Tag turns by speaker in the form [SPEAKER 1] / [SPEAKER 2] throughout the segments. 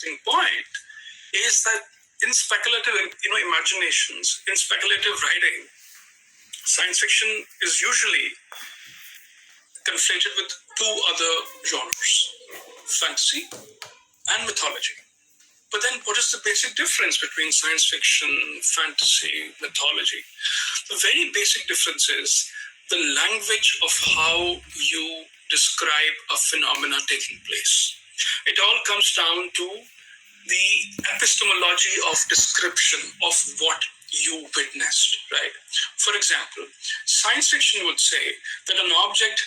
[SPEAKER 1] interesting point is that in speculative, imaginations, in speculative writing, science fiction is usually conflated with two other genres, fantasy and mythology. But then what is the basic difference between science fiction, fantasy, mythology? The very basic difference is the language of how you describe a phenomena taking place. It all comes down to the epistemology of description of what you witnessed, right? For example, science fiction would say that an object,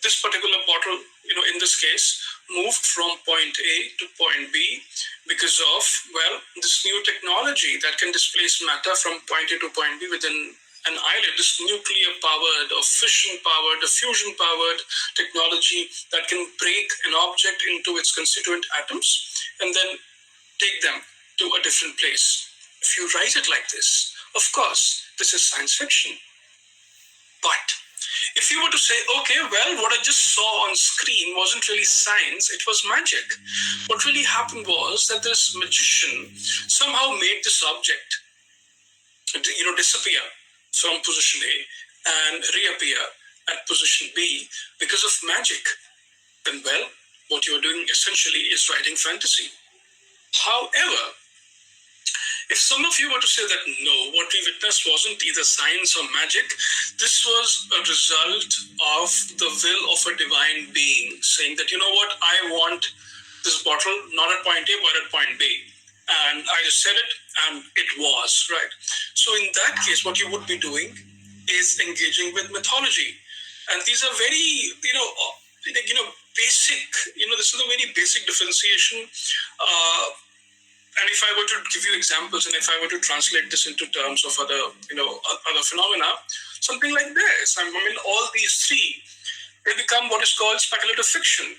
[SPEAKER 1] this particular bottle, in this case, moved from point A to point B because of, this new technology that can displace matter from point A to point B within an islet, this nuclear-powered or fission-powered or fusion-powered technology that can break an object into its constituent atoms and then take them to a different place. If you write it like this, of course, this is science fiction. But if you were to say, okay, what I just saw on screen wasn't really science, it was magic. What really happened was that this magician somehow made this object, disappear from position A and reappear at position B because of magic. Then, what you're doing essentially is writing fantasy. However, if some of you were to say that no, what we witnessed wasn't either science or magic, this was a result of the will of a divine being saying that, I want this bottle not at point A but at point B. And I just said it and it was, right? So in that case, what you would be doing is engaging with mythology. And these are very, basic, this is a very basic differentiation. And if I were to give you examples and if I were to translate this into terms of other phenomena, something like this. All these three, they become what is called speculative fiction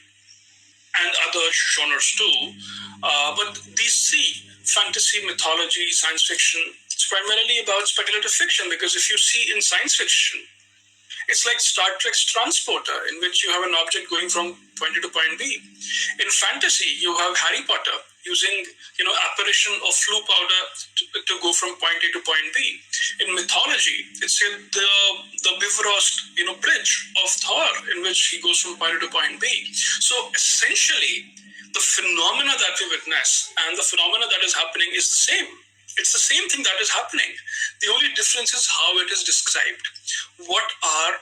[SPEAKER 1] and other genres too. But these three, fantasy, mythology, science fiction, it's primarily about speculative fiction because if you see in science fiction, it's like Star Trek's transporter in which you have an object going from point A to point B. In fantasy, you have Harry Potter using, apparition of flu powder to go from point A to point B. In mythology, it's the Bifrost, bridge of Thor in which he goes from point A to point B. So essentially, the phenomena that we witness and the phenomena that is happening is the same. It's the same thing that is happening. The only difference is how it is described. What are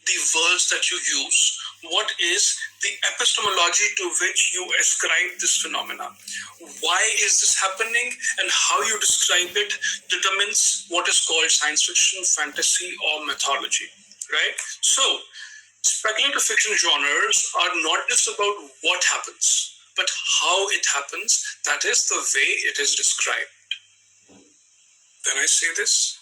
[SPEAKER 1] the words that you use? What is the epistemology to which you ascribe this phenomena? Why is this happening and how you describe it determines what is called science fiction, fantasy, or mythology, right? So, speculative fiction genres are not just about what happens, but how it happens. That is the way it is described. When I say this,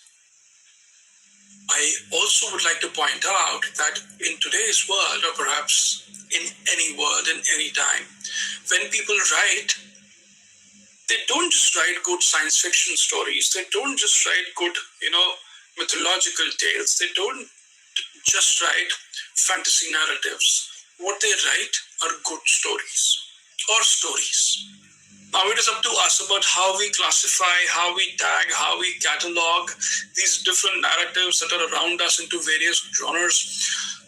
[SPEAKER 1] I also would like to point out that in today's world, or perhaps in any world, in any time, when people write, they don't just write good science fiction stories. They don't just write good, mythological tales. They don't just write fantasy narratives. What they write are good stories or stories. Now it is up to us about how we classify, how we tag, how we catalog these different narratives that are around us into various genres.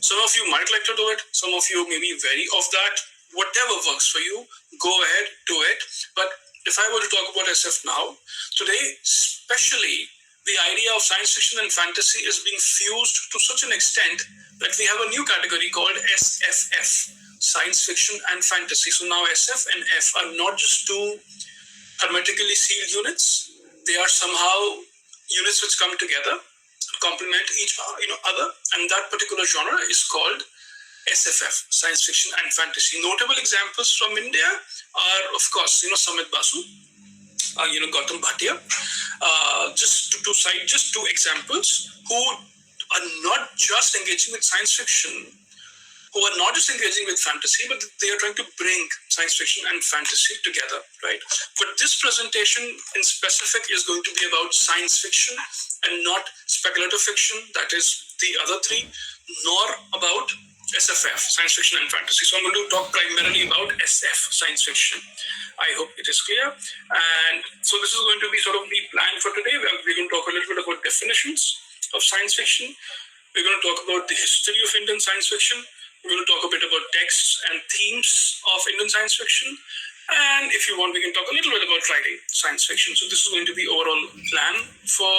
[SPEAKER 1] Some of you might like to do it. Some of you may be wary of that. Whatever works for you, go ahead, do it. But if I were to talk about SF now, today, especially the idea of science fiction and fantasy is being fused to such an extent that we have a new category called SFF. Science fiction and fantasy. So now SF and F are not just two hermetically sealed units. They are somehow units which come together, complement each other, and that particular genre is called SFF, science fiction and fantasy. Notable examples from India are, of course, Samit Basu, Gautam Bhatia. Just to cite just two examples who are not just engaging with science fiction, who are not just engaging with fantasy, but they are trying to bring science fiction and fantasy together, right? But this presentation in specific is going to be about science fiction and not speculative fiction, that is the other three, nor about SFF, science fiction and fantasy. So I'm going to talk primarily about SF, science fiction. I hope it is clear. And so this is going to be sort of the plan for today. We're going to talk a little bit about definitions of science fiction. We're going to talk about the history of Indian science fiction. We're going to talk a bit about texts and themes of Indian science fiction. And if you want, we can talk a little bit about writing science fiction. So this is going to be overall plan for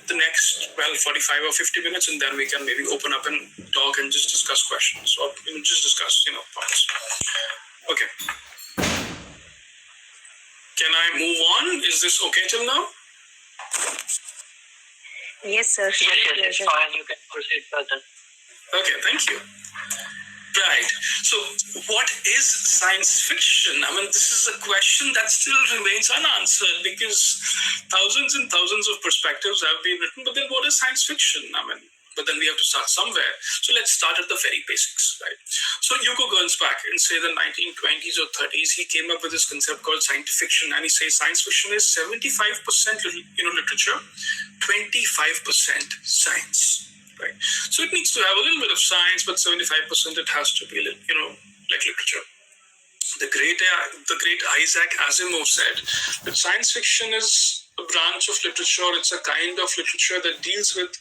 [SPEAKER 1] the next, 45 or 50 minutes, and then we can maybe open up and talk and just discuss questions or just discuss, points. Okay. Can I move on? Is this okay till now?
[SPEAKER 2] Yes, sir.
[SPEAKER 3] Yes, it's fine. You can proceed further.
[SPEAKER 1] Okay, thank you. Right. So, what is science fiction? I mean, this is a question that still remains unanswered because thousands and thousands of perspectives have been written. But then, what is science fiction? I mean, but then we have to start somewhere. So let's start at the very basics, right? So Yuko goes back in, say, the 1920s or 30s. He came up with this concept called science fiction, and he says science fiction is 75% literature, 25% science. Right. So it needs to have a little bit of science, but 75% it has to be, like literature. The great Isaac Asimov said that science fiction is a branch of literature. It's a kind of literature that deals with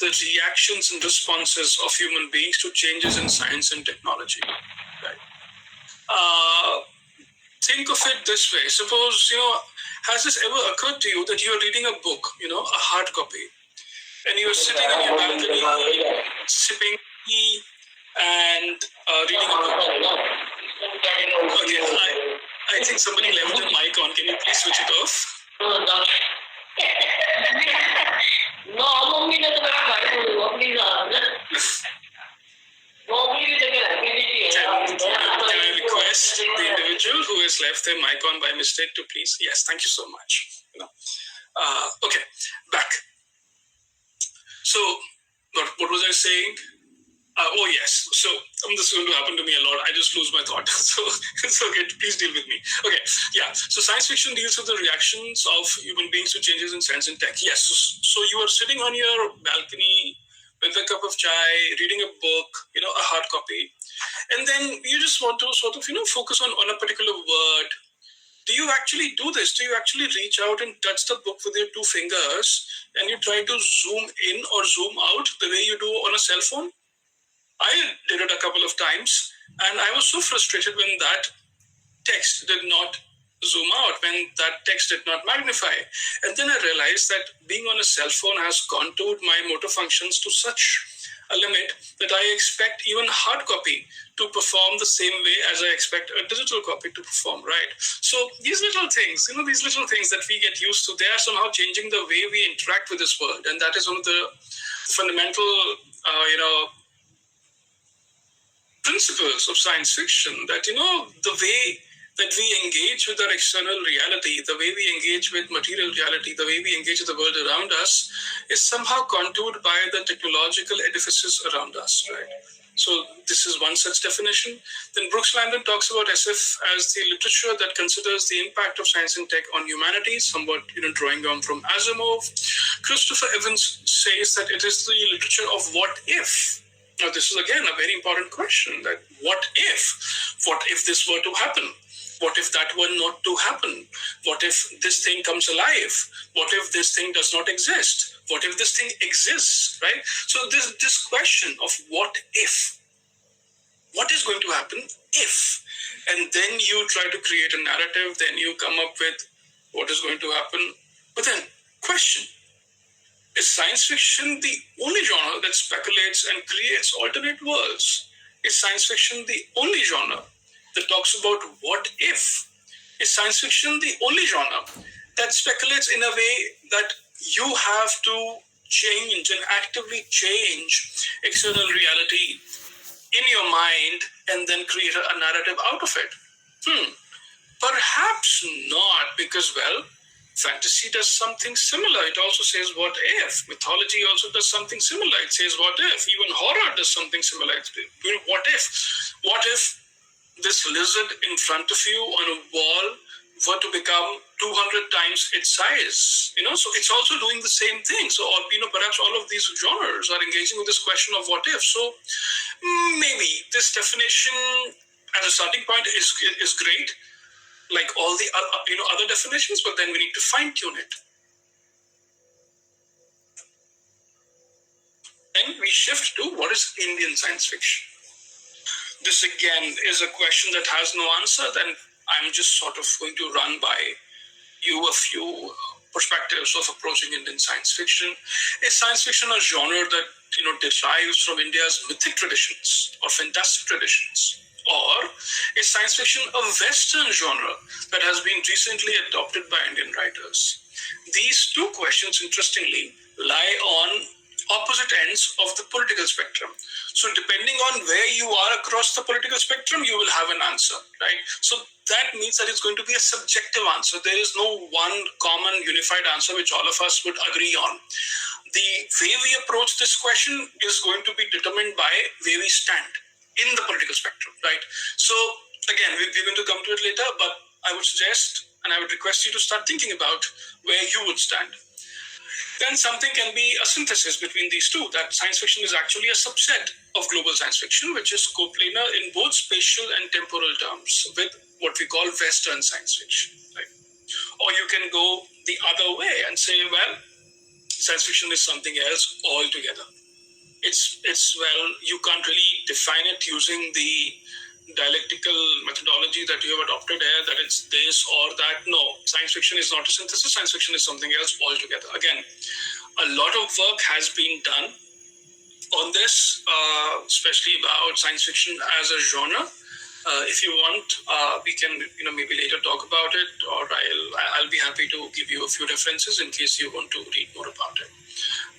[SPEAKER 1] the reactions and responses of human beings to changes in science and technology. Right. Think of it this way. Suppose, has this ever occurred to you that you are reading a book, a hard copy, and you are sitting on your balcony, sipping tea, and reading a book? Okay, I think somebody left their mic on. Can you please switch it off? Can I request the individual who has left their mic on by mistake to please? Yes, thank you so much. Okay, back. So, what was I saying? Oh, yes. So, this is going to happen to me a lot. I just lose my thought. So, it's okay. Please deal with me. Okay. Yeah. So, science fiction deals with the reactions of human beings to changes in science and tech. Yes. So you are sitting on your balcony with a cup of chai, reading a book, a hard copy. And then you just want to sort of, focus on a particular word. Do you actually do this? Do you actually reach out and touch the book with your two fingers and you try to zoom in or zoom out the way you do on a cell phone? I did it a couple of times, and I was so frustrated when that text did not zoom out, when that text did not magnify. And then I realized that being on a cell phone has contoured my motor functions to such a limit that I expect even hard copy to perform the same way as I expect a digital copy to perform, right? So these little things, that we get used to, they are somehow changing the way we interact with this world. And that is one of the fundamental, principles of science fiction, that, the way that we engage with our external reality, the way we engage with material reality, the way we engage with the world around us is somehow contoured by the technological edifices around us, right? So this is one such definition. Then Brooks Landon talks about SF as the literature that considers the impact of science and tech on humanity, somewhat, drawing on from Asimov. Christopher Evans says that it is the literature of what if. Now, this is again a very important question, that what if this were to happen? What if that were not to happen? What if this thing comes alive? What if this thing does not exist? What if this thing exists, right? So this question of what if, what is going to happen if? And then you try to create a narrative, then you come up with what is going to happen. But then, question. Is science fiction the only genre that speculates and creates alternate worlds? Is science fiction the only genre that talks about what if? Is science fiction the only genre that speculates in a way that you have to change and actively change external reality in your mind and then create a narrative out of it? Perhaps not, because, fantasy does something similar. It also says what if. Mythology also does something similar. It says what if. Even horror does something similar. What if? What if this lizard in front of you on a wall were to become 200 times its size, so it's also doing the same thing. So, or, perhaps all of these genres are engaging with this question of what if. So maybe this definition as a starting point is great, like all the other definitions, but then we need to fine tune it. Then we shift to what is Indian science fiction. This again is a question that has no answer. Then I'm just sort of going to run by you a few perspectives of approaching Indian science fiction. Is science fiction a genre that derives from India's mythic traditions or fantastic traditions? Or is science fiction a Western genre that has been recently adopted by Indian writers? These two questions, interestingly, lie on opposite ends of the political spectrum. So depending on where you are across the political spectrum, you will have an answer, right? So that means that it's going to be a subjective answer. There is no one common unified answer which all of us would agree on. The way we approach this question is going to be determined by where we stand in the political spectrum, right? So again, we're going to come to it later, but I would suggest and I would request you to start thinking about where you would stand. Then something can be a synthesis between these two, that science fiction is actually a subset of global science fiction, which is coplanar in both spatial and temporal terms with what we call Western science fiction, right? Or you can go the other way and say, well, science fiction is something else altogether. It's well, you can't really define it using the dialectical methodology that you have adopted here, that it's this or that. No, science fiction is not a synthesis. Science fiction is something else altogether. Again, a lot of work has been done on this, especially about science fiction as a genre. If you want, we can maybe later talk about it, or I'll be happy to give you a few references in case you want to read more about it.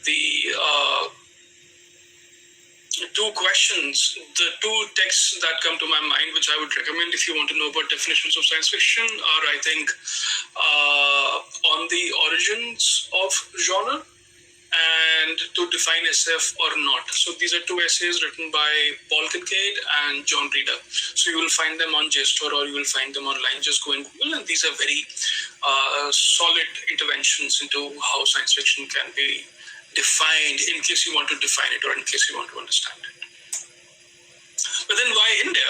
[SPEAKER 1] The two texts that come to my mind, which I would recommend if you want to know about definitions of science fiction, are, I think, On the Origins of Genre and To Define SF or Not. So these are two essays written by Paul Kincaid and John Reader. So you will find them on JSTOR or you will find them online. Just go and Google, and these are very solid interventions into how science fiction can be defined, in case you want to define it or in case you want to understand it. But then why India?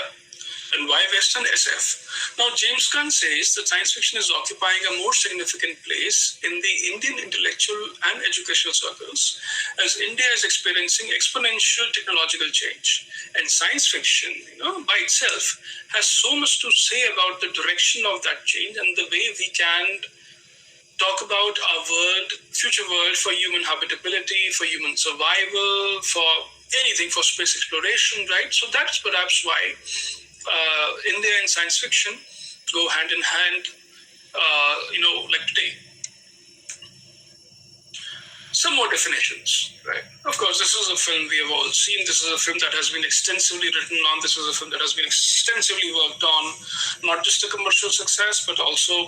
[SPEAKER 1] And why Western SF? Now, James Gunn says that science fiction is occupying a more significant place in the Indian intellectual and educational circles as India is experiencing exponential technological change. And science fiction, by itself, has so much to say about the direction of that change and the way we can talk about our world, future world, for human habitability, for human survival, for anything, for space exploration, right? So that's perhaps why India and science fiction go hand in hand, like today. Some more definitions, right? Of course, this is a film we have all seen. This is a film that has been extensively written on. This is a film that has been extensively worked on, not just a commercial success, but also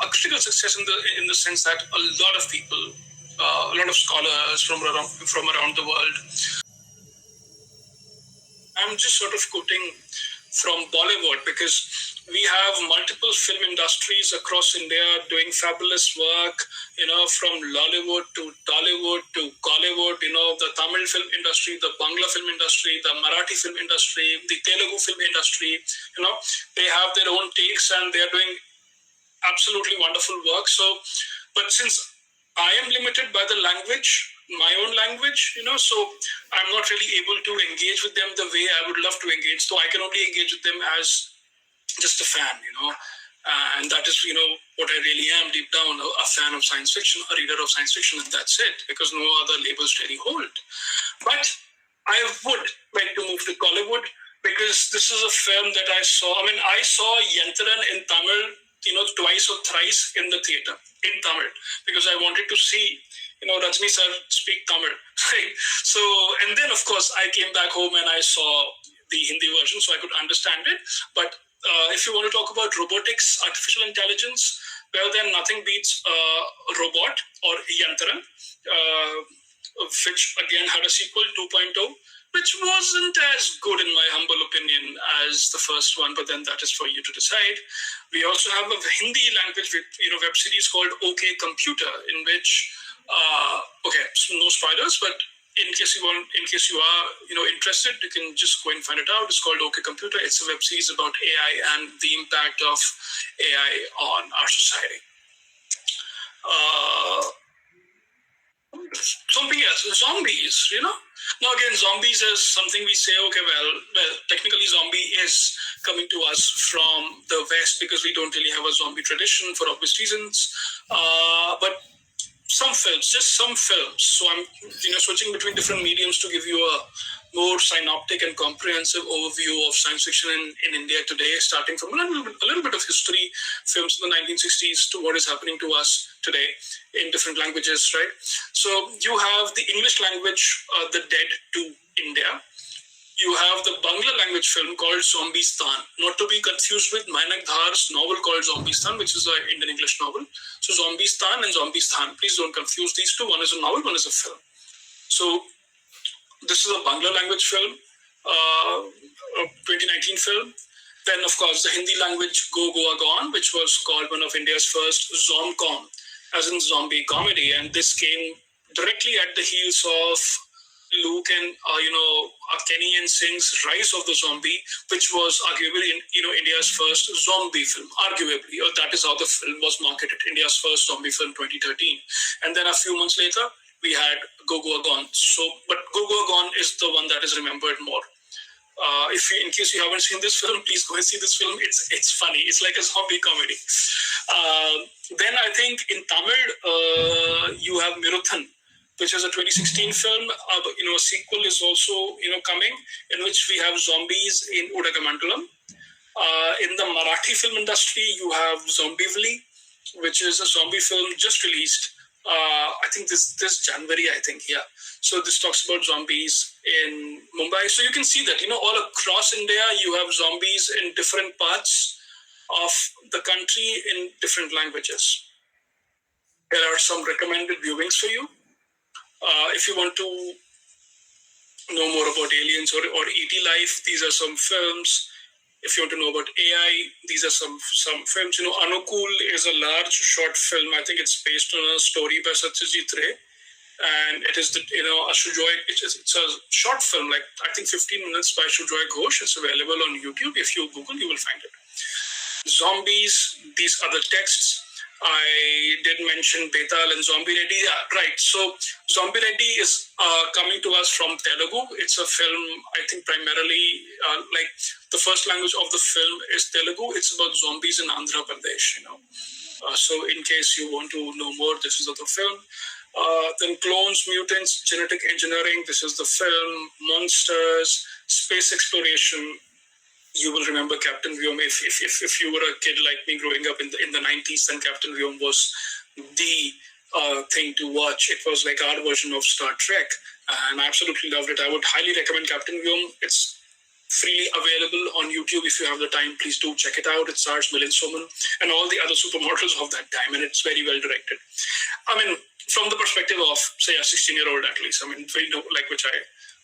[SPEAKER 1] a critical success in the sense that a lot of people, a lot of scholars from around the world. I'm just sort of quoting from Bollywood because we have multiple film industries across India doing fabulous work, from Lollywood to Tollywood to Collywood, the Tamil film industry, the Bangla film industry, the Marathi film industry, the Telugu film industry, they have their own takes and they're doing absolutely wonderful work. So, but since I am limited by the language, my own language, so I'm not really able to engage with them the way I would love to engage. So I can only engage with them as just a fan, and that is, what I really am deep down, a fan of science fiction, a reader of science fiction, and that's it, because no other labels really hold. But I would like to move to Collywood because this is a film that I saw. I saw Yantran in Tamil, twice or thrice in the theater in Tamil because I wanted to see, Rajni sir speak Tamil, right? So, and then of course I came back home and I saw the Hindi version so I could understand it. But if you want to talk about robotics, artificial intelligence, well, then nothing beats Robot or Yantran, which again had a sequel 2.0. which wasn't as good in my humble opinion as the first one, but then that is for you to decide. We also have a Hindi language web series called OK Computer, in which so no spoilers, but in case you are interested, you can just go and find it out. It's called OK Computer. It's a web series about AI and the impact of AI on our society. Something else, zombies. Now again, zombies is something we say, okay, well, technically zombie is coming to us from the West because we don't really have a zombie tradition for obvious reasons. But some films, just some films. So I'm switching between different mediums to give you a more synoptic and comprehensive overview of science fiction in India today, starting from a little bit of history, films in the 1960s to what is happening to us today in different languages, right? So you have the English language, The Dead to India. You have the Bangla language film called Zombistan, not to be confused with Mainak Dhar's novel called Zombistan, which is an Indian English novel. So Zombistan and Zombistan, please don't confuse these two. One is a novel, one is a film. So this is a Bangla language film, a 2019 film. Then, of course, the Hindi language Go Goa Gone, which was called one of India's first Zomcom, as in zombie comedy. And this came directly at the heels of Luke and Kenny and Singh's Rise of the Zombie, which was arguably India's first zombie film. Arguably, or that is how the film was marketed. India's first zombie film, 2013. And then a few months later, we had Go Goa Gone. But Go Goa Gone is the one that is remembered more. In case you haven't seen this film, please go and see this film. It's funny. It's like a zombie comedy. Then I think in Tamil, you have Miruthan, which is a 2016 film. A sequel is also coming, in which we have zombies in Udagamandalam. In the Marathi film industry, you have Zombivli, which is a zombie film just released. I think this January, So this talks about zombies in Mumbai. So you can see that, all across India, you have zombies in different parts of the country in different languages. There are some recommended viewings for you. If you want to know more about aliens or ET life, these are some films. If you want to know about AI, these are some films. Anukul is a large short film. I think it's based on a story by Satyajit Ray. And it is it's a short film, like I think 15 minutes by Shujoy Ghosh. It's available on YouTube. If you Google, you will find it. Zombies, these other texts. I did mention Betal and Zombie Reddy. Yeah, right. So Zombie Reddy is coming to us from Telugu. It's a film, I think primarily, like the first language of the film is Telugu. It's about zombies in Andhra Pradesh, So in case you want to know more, this is the film. Then Clones, Mutants, Genetic Engineering. This is the film. Monsters, Space Exploration. You will remember Captain Vyom. If you were a kid like me growing up in the 90s, then Captain Vyom was the thing to watch. It was like our version of Star Trek, and I absolutely loved it. I would highly recommend Captain Vyom. It's freely available on YouTube. If you have the time, please do check it out. It stars Milind Soman and all the other supermodels of that time, and it's very well directed. I mean, from the perspective of, say, a 16-year-old at least. I mean, which I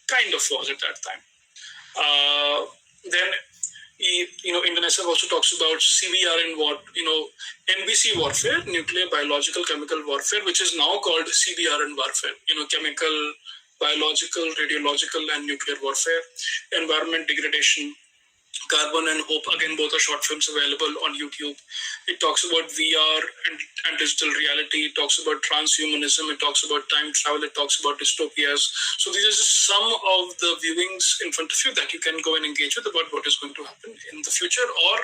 [SPEAKER 1] kind of was at that time. Then, Indonesia also talks about CBR and NBC warfare, nuclear, biological, chemical warfare, which is now called CBR and warfare. Chemical, biological, radiological, and nuclear warfare, environment degradation, Carbon and Hope. Again, both are short films available on YouTube. It talks about VR and digital reality. It talks about transhumanism. It talks about time travel. It talks about dystopias. So these are just some of the viewings in front of you that you can go and engage with about what is going to happen in the future, or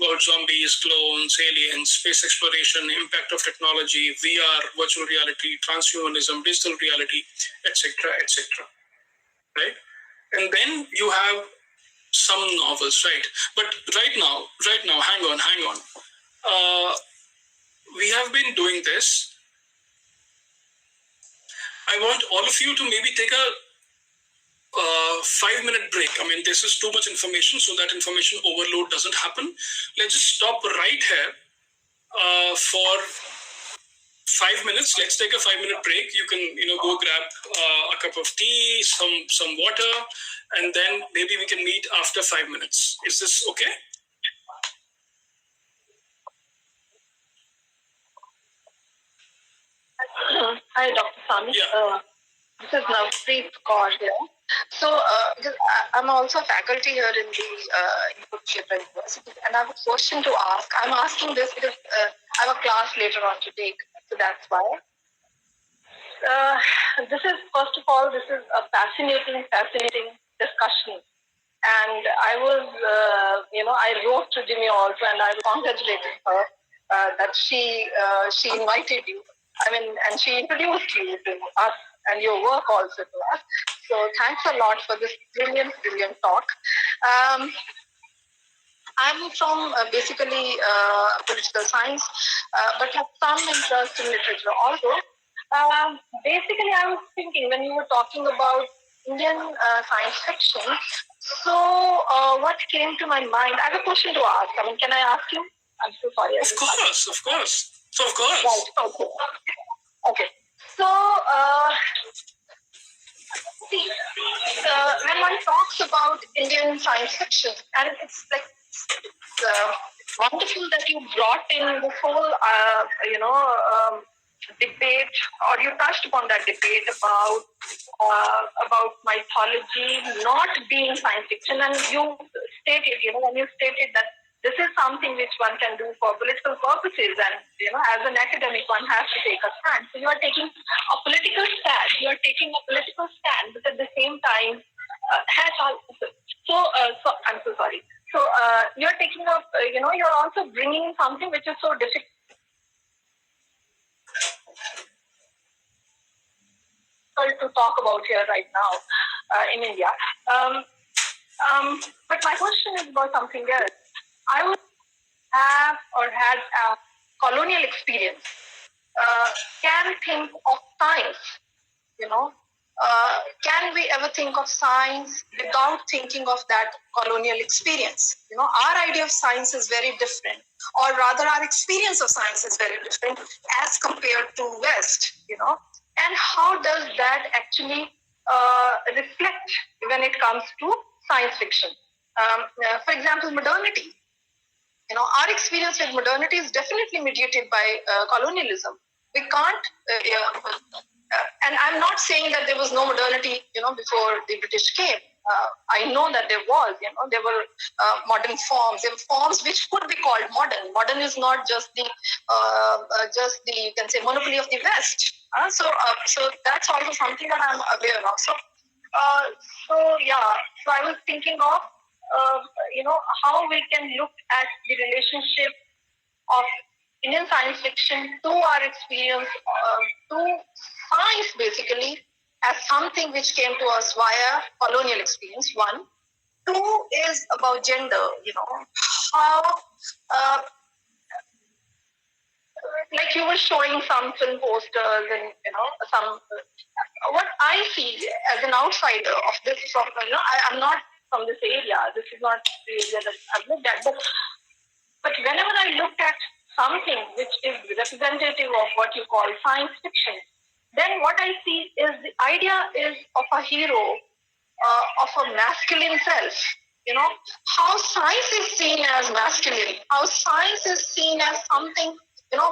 [SPEAKER 1] about zombies, clones, aliens, space exploration, impact of technology, VR, virtual reality, transhumanism, digital reality, etc., etc. Right? And then you have some novels, right? But right now, hang on. We have been doing this. I want all of you to maybe take a 5-minute break. I mean, this is too much information, so that information overload doesn't happen. Let's just stop right here for 5 minutes. Let's take a 5-minute break. You can, go grab a cup of tea, some water, and then maybe we can meet after 5 minutes. Is this okay?
[SPEAKER 2] Hi, Dr. Sami.
[SPEAKER 1] Yeah.
[SPEAKER 2] This is Navpreet Kaur here. So, because I'm also faculty here in the KUK University, and I have a question to ask. I'm asking this because I have a class later on to take, so that's why. This is, first of all, this is a fascinating discussion. And I was, I wrote to Jimmy also, and I congratulated her that she invited you. And she introduced you to us and your work also to us. So thanks a lot for this brilliant talk. I'm from basically political science, but have some interest in literature also. Basically, I was thinking when you were talking about Indian science fiction, so what came to my mind, I have a question to ask. Can I ask you? I'm so sorry.
[SPEAKER 1] Of course.
[SPEAKER 2] Right, okay. So, see, when one talks about Indian science fiction, and it's like wonderful that you brought in this whole, debate, or you touched upon that debate about mythology not being science fiction, and you stated, when you stated that this is something which one can do for political purposes, and as an academic, one has to take a stand. So you are taking a political stand. You are taking a political stand, but at the same time, so I'm so sorry. So you're taking up, you're also bringing something which is so difficult to talk about here right now in India. But my question is about something else. I would have or had a colonial experience. Can think of science, can we ever think of science without thinking of that colonial experience? Our idea of science is very different, or rather our experience of science is very different as compared to West, and how does that actually reflect when it comes to science fiction? For example, modernity. Our experience with modernity is definitely mediated by colonialism. We can't, and I'm not saying that there was no modernity, before the British came. I know that there was, there were modern forms. There were forms which could be called modern. Modern is not just the, you can say, monopoly of the West. So that's also something that I'm aware of. So I was thinking of, how we can look at the relationship of Indian science fiction to our experience, to science basically, as something which came to us via colonial experience, one. Two is about gender, how, like you were showing some film posters and, some, what I see as an outsider of this, I'm not from this area, this is not the area that I've looked at, but whenever I looked at something which is representative of what you call science fiction, then what I see is the idea is of a hero, of a masculine self. How science is seen as masculine, how science is seen as something,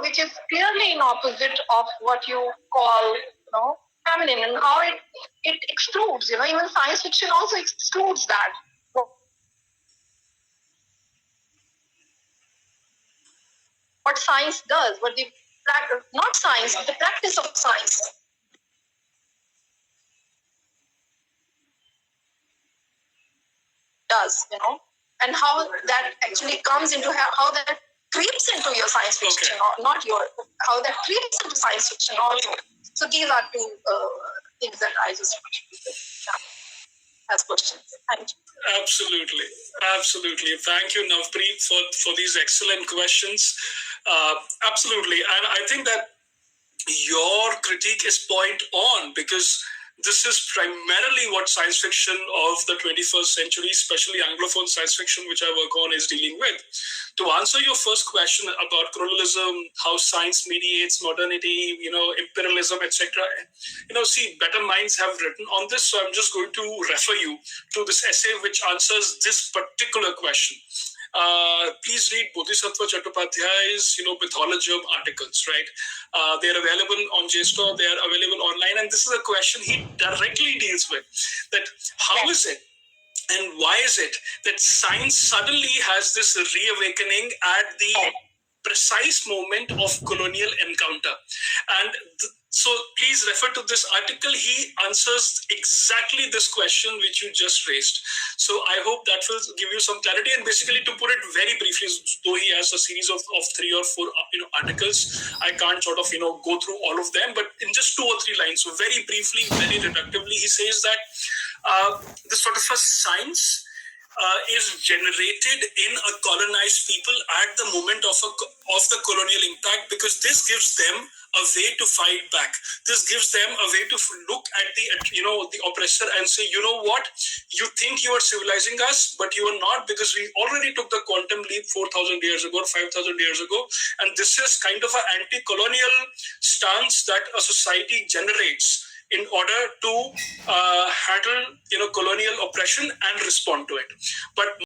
[SPEAKER 2] which is clearly in opposite of what you call, feminine, and how it excludes, even science fiction also excludes that. What science does, what the not science, the practice of science does, and how that actually comes into how that creeps into your science fiction, or not how that creeps into science fiction also. So these are two things that I just as questions. Thank you.
[SPEAKER 1] Absolutely. Thank you, Navpreet, for these excellent questions. Absolutely, and I think that your critique is point on, because this is primarily what science fiction of the 21st century, especially Anglophone science fiction, which I work on, is dealing with. To answer your first question about colonialism, how science mediates modernity, imperialism, etc. See, better minds have written on this, so I'm just going to refer you to this essay which answers this particular question. Please read Bodhisattva Chattopadhyay's, mythologium articles, right? They are available on JSTOR, they are available online, and this is a question he directly deals with, that how is it and why is it that science suddenly has this reawakening at the precise moment of colonial encounter? And so please refer to this article. He answers exactly this question which you just raised. So I hope that will give you some clarity. And basically, to put it very briefly, though he has a series of 3 or 4 articles, I can't sort of go through all of them, but in just 2 or 3 lines, so very briefly, very reductively, he says that this sort of a science is generated in a colonized people at the moment of the colonial impact, because this gives them a way to fight back. This gives them a way to look at the oppressor and say, you know what, you think you are civilizing us, but you are not, because we already took the quantum leap 4,000 years ago, 5,000 years ago, and this is kind of an anti-colonial stance that a society generates in order to handle colonial oppression and respond to it. But